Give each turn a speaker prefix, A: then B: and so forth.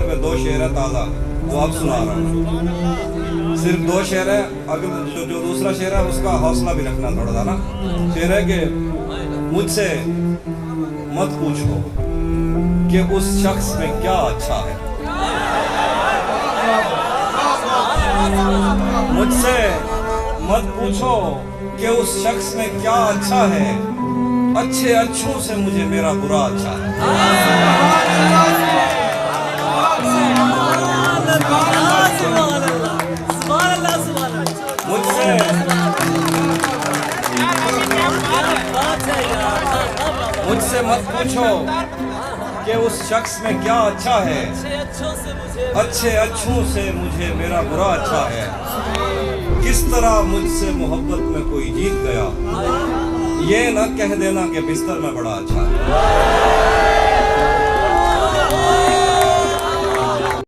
A: में 2 शेर है ताज़ा, वो अब सुना रहा हूँ। सिर्फ 2 शेर है, अगर जो दूसरा शेर है उसका हौसला भी रखना थोड़ा सा ना। शेर है कि मुझसे मत पूछो कि उस शख्स में क्या अच्छा है, मुझसे मत पूछो कि उस शख्स में क्या अच्छा है, अच्छे अच्छों से मुझे मेरा बुरा अच्छा है। मुझसे मत पूछो कि उस शख्स में क्या अच्छा है, अच्छे अच्छों से मुझे मेरा बुरा अच्छा है। किस तरह मुझसे मोहब्बत में कोई जीत गया, ये न कह देना कि बिस्तर में बड़ा अच्छा है।